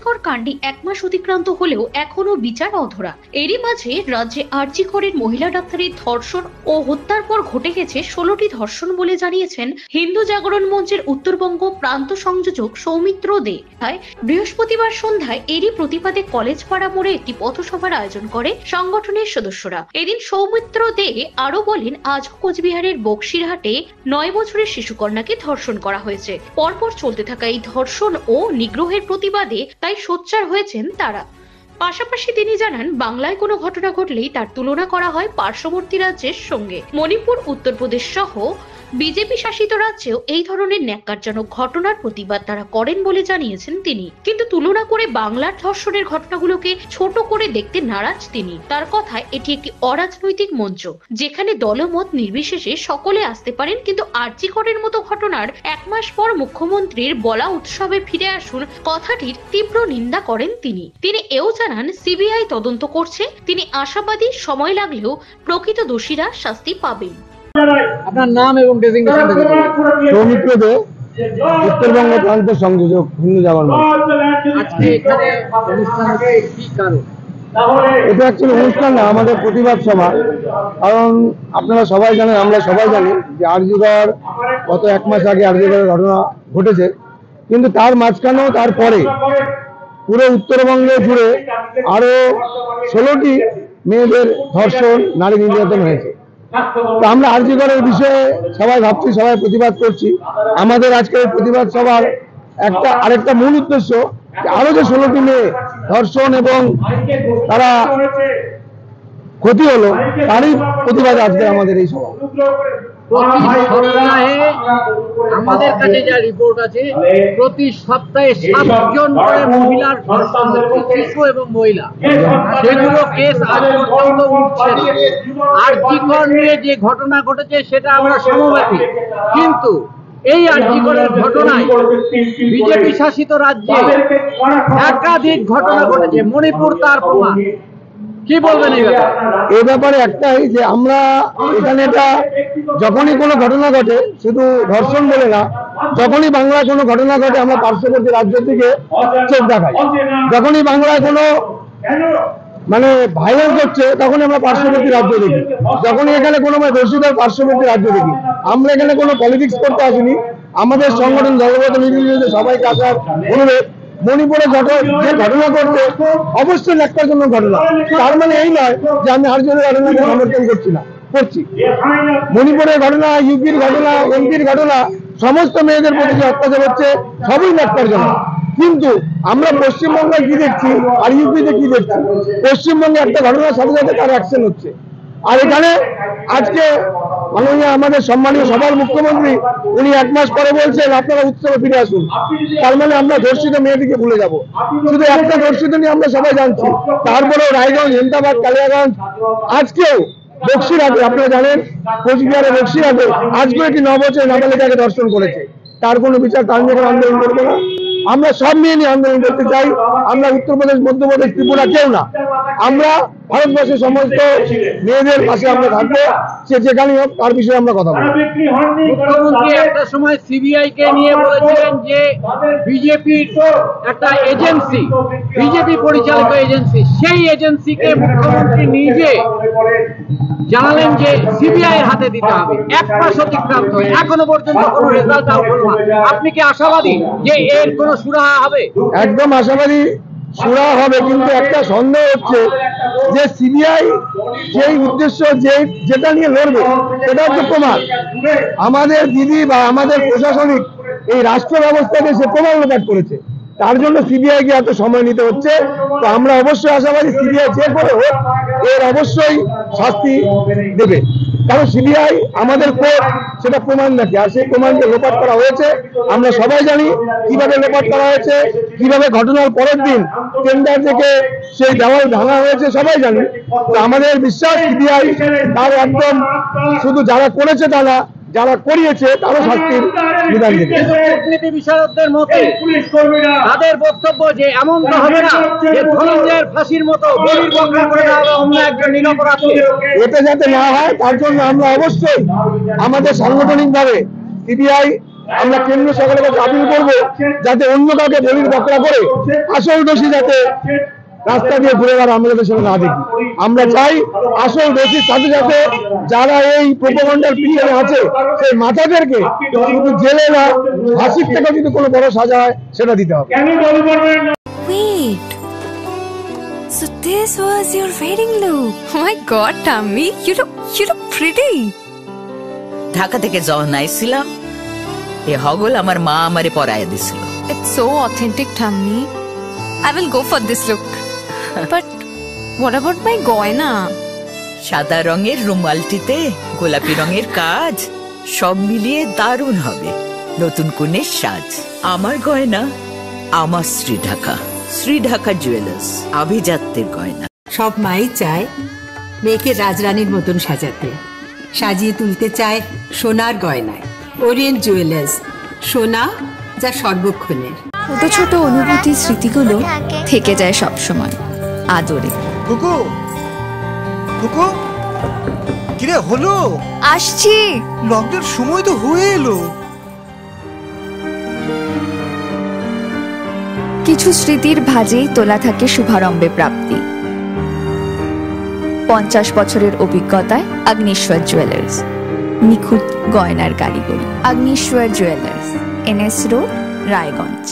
আরজিকর কাণ্ডে 1 মাস অতিক্রান্ত হলেও এখনো বিচার অধরা। এরই মাঝে রাজ্যে আরজিকরের মহিলা ডাক্তারের ধর্ষণ ও হত্যার পর ঘটে গেছে 16টি ধর্ষণ বলে জানিয়েছেন হিন্দু জাগরণ মঞ্চের উত্তরবঙ্গ প্রান্ত সংযোজক সৌমিত্র দে। বৃহস্পতিবার সন্ধ্যায় এরই প্রতিবাদে কলেজ পাড়া মোড়ে একটি পথসভার আয়োজন করে সংগঠনের সদস্যরা। এদিন সৌমিত্র দে আরো বলেন, আজ কোচবিহারের বক্সিরহাটে 9 বছরের শিশুকন্যাকে ধর্ষণ করা হয়েছে। পরপর চলতে থাকা এই ধর্ষণ ও নিগ্রহের প্রতিবাদে তাই সোচ্চার হয়েছেন তারা। পাশাপাশি তিনি জানান, বাংলায় কোনো ঘটনা ঘটলেই তার তুলনা করা হয় পার্শ্ববর্তী রাজ্যের সঙ্গে। মণিপুর, উত্তরপ্রদেশ সহ বিজেপি শাসিত রাজ্যেও এই ধরনের ন্যাক্কারজনক ঘটনার প্রতিবাদ তারা করেন বলে জানিয়েছেন তিনি। কিন্তু তুলনা করে বাংলার ধর্ষণের ঘটনাগুলোকে ছোট করে দেখতে নারাজ তিনি। তার কথায় এটি একটি অরাজনৈতিক মঞ্চ, যেখানে দলমত নির্বিশেষে সকলে আসতে পারেন। কিন্তু আরজিকরের মতো ঘটনার 1 মাস পর মুখ্যমন্ত্রীর বলা উৎসবে ফিরে আসুন কথাটির তীব্র নিন্দা করেন তিনি। তিনি এও জানান, সিবিআই তদন্ত করছে। তিনি আশাবাদী সময় লাগলেও প্রকৃত দোষীরা শাস্তি পাবেন। আপনার নাম এবং ডেজিগনেশন থেকে বলুন। সৌমিত্র দে, উত্তরবঙ্গ প্রান্ত সংযোজক, হিন্দু জাগরণ মঞ্চ। আজকে এখানে অনুষ্ঠান হচ্ছে কি কারণ? এটা অ্যাকচুয়ালি অনুষ্ঠান না, আমাদের প্রতিবাদ সভা। কারণ আপনারা সবাই জানেন, আমরা সবাই জানি যে আরজিকর গত 1 মাস আগে আরজিকরের ঘটনা ঘটেছে, কিন্তু তার মাঝখানেও তারপরে পুরো উত্তরবঙ্গে জুড়ে আরো 16টি মেয়েদের ধর্ষণ, নারী নির্যাতন হয়েছে। তো আমরা আরজিকরের বিষয়ে সবাই ভাবছি, সবাই প্রতিবাদ করছি। আমাদের আজকের প্রতিবাদ সভার আরেকটা মূল উদ্দেশ্য, আরো যে 16টি মেয়ে ধর্ষণ এবং তারা ক্ষতি হলো, তারই প্রতিবাদ আজকে আমাদের এই সভা। আমাদের কাছে যা রিপোর্ট আছে, প্রতি সপ্তাহে 7 জন করে মহিলার ধর্ষণ হচ্ছে, শিশু এবং মহিলা। সেগুলো কেস আজ পর্যন্ত উঠছে না। আরজিকর নিয়ে যে ঘটনা ঘটেছে সেটা আমরা সমবেতি, কিন্তু এই আরজিকরের ঘটনায় বিজেপি শাসিত রাজ্যে একাধিক ঘটনা ঘটেছে। মণিপুর তার প্রমাণ। কি বলবেন এই ব্যাপারে? একটাই যে আমরা এখানে এটা যখনই কোনো ঘটনা ঘটে, শুধু ধর্ষণ বলে না, যখনই বাংলায় কোনো ঘটনা ঘটে আমরা পার্শ্ববর্তী রাজ্য থেকে চোখ দেখাই। যখনই বাংলায় কোনো ভাইলেন্স হচ্ছে, তখনই আমরা পার্শ্ববর্তী রাজ্য দেখি। যখনই এখানে কোনো দোষীদের পার্শ্ববর্তী রাজ্য দেখি। আমরা এখানে কোনো পলিটিক্স করতে আসিনি। আমাদের সংগঠন দলগত নির্বিশেষে সবাইকে আসার অনুরোধ। মণিপুরে যে ঘটনা ঘটছে অবশ্যই ন্যাক্কার জন্য ঘটনা। তার মানে এই নয় যে আমি আরজিকরের ঘটনাকে সমর্থন করছি। মণিপুরের ঘটনা, ইউপির ঘটনা, এমপির ঘটনা, সমস্ত মেয়েদের প্রতি যে অত্যাচার হচ্ছে সবই ন্যাক্কার জন্য। কিন্তু আমরা পশ্চিমবঙ্গে কি দেখছি আর ইউপিতে কি দেখছি? পশ্চিমবঙ্গে একটা ঘটনার সাথে সাথে তার অ্যাকশন হচ্ছে। আর এখানে আজকে মাননীয় আমাদের সম্মানীয় সবার মুখ্যমন্ত্রী, উনি 1 মাস পরে বলছেন আপনারা উৎসবে ফিরে আসুন। তার মানে আমরা ধর্ষিত মেয়েটিকে ভুলে যাব। শুধু একটা ধর্ষিত নিয়ে আমরা সবাই জানছি। তারপরেও রায়গঞ্জ, হেমতাবাদ, কালিয়াগঞ্জ, আজকেও বক্সিরহাটে, আপনারা জানেন কোচবিহারে বক্সিরহাটে আজকেও একটি 9 বছরের নাবালিকাকে ধর্ষণ করেছে। তার কোনো বিচার, তার নিয়ে কোনো আন্দোলন করবো না। আমরা সব নিয়ে আন্দোলন করতে চাই। আমরা উত্তরপ্রদেশ, মধ্যপ্রদেশ, ত্রিপুরা কেউ না। আমরা ভারতবর্ষের সমস্ত মেয়েদের পাশে আমরা থাকবো। সে যেখানেই হোক, তার বিষয়ে আমরা কথা বলবো। মুখ্যমন্ত্রী একটা সময় সিবিআই কে নিয়ে বলেছিলেন যে বিজেপির একটা এজেন্সি, বিজেপি পরিচালিত এজেন্সি, সেই এজেন্সিকে মুখ্যমন্ত্রী নিজে জানালেন যে সিবিআই এর হাতে দিতে হবে। 1 মাস অতিক্রান্ত, এখনো পর্যন্ত কোনো রেজাল্ট আউট হলো না। আপনি কি আশাবাদী যে এর কোনো সুরাহা হবে? একদম আশাবাদী, সুরাহা হবে। কিন্তু একটা সন্দেহ হচ্ছে যে সিবিআই যেই উদ্দেশ্য, যেটা নিয়ে লড়বে, সেটা হচ্ছে প্রমাণ। আমাদের দিদি বা আমাদের প্রশাসনিক এই রাষ্ট্র ব্যবস্থাকে সে প্রমাণ লোপাট করেছে। তার জন্য সিবিআই কে এত সময় নিতে হচ্ছে। তো আমরা অবশ্যই আশাবাদী সিবিআই যে করে হোক এর অবশ্যই শাস্তি দেবে। কারণ সিবিআই আমাদের কোর্ট, সেটা প্রমাণ দেখে, আর সেই প্রমাণকে লোপাট করা হয়েছে। আমরা সবাই জানি কিভাবে লোপাট করা হয়েছে, কিভাবে ঘটনার পরের দিন টেন্ডার থেকে সেই দেওয়াল ভাঙা হয়েছে, সবাই জানি। তো আমাদের বিশ্বাস সিবিআই তার একদম শুধু যারা করেছে তা না, যারা করিয়েছে তারও শাস্তির বিধান দেবে। কূটনীতি বিশারদদের মতে তাদের বক্তব্য যে এমন তো হবে না যে ধনঞ্জয়ের ফাঁসির মতো বলির বকরা করে দেওয়া হবে অন্য একজন নিরপরাধকে। এটা যাতে না হয় তার জন্য আমরা অবশ্যই আমাদের সাংগঠনিকভাবে সিবিআই আমরা কেন্দ্র সরকারের কাছে আপিল করবো যাতে অন্য কাউকে বলির বকরা করে আসল দোষী যাতে রাস্তা দিয়ে ঘুরে বেড়া আমরা যাতে সেটা না দেখি। আমরা চাই আসল দোষীর সাথে সাথে যারা এই প্রোপাগান্ডার পিছনে আছে সেই মাথাদেরকে শুধু জেলে না ফাঁসির থেকে যদি কোনো বড় সাজা হয় সেটা দিতে হবে। Wait. So this was your wedding look. Oh my god, Tammy, you look pretty. Dhaka থেকে যখন আইছিলাম এ হগল আমার মা আমারে পরায় দিছিল। It's so authentic, Tammy. I will go for this look. But what about my goina? সাদা রঙের রুমালটিতে গোলাপি রঙের কাজ, সব মিলিয়ে দারুণ হবে নতুন কনের সাজ। আমার গয়না আমার শ্রী ঢাকা জুয়েলার্স, আভিজাত্যের গয়না। সব মাই চায় মেয়েকে রাজরানীর মতন সাজাতে, সাজিয়ে তুলতে চায় সোনার গয়নায়। ওরিয়েন্ট জুয়েলার্স, সোনা যা সর্বক্ষণের। ছোট ছোট অনুভূতি, স্মৃতিগুলো থেকে যায় সব সময় আদরে। কুকু কুকু কিরে হলো? আসছি। লকডাউন সময় তো হয়ে এলো। কিছু স্মৃতির ভাজেই তোলা থাকে শুভারম্ভে প্রাপ্তি। 50 বছরের অভিজ্ঞতায় আগ্নেশ্বর জুয়েলার্স, নিখুঁত গয়নার কারিগরি। Agneshwar jewellers, NS road, Raiganj.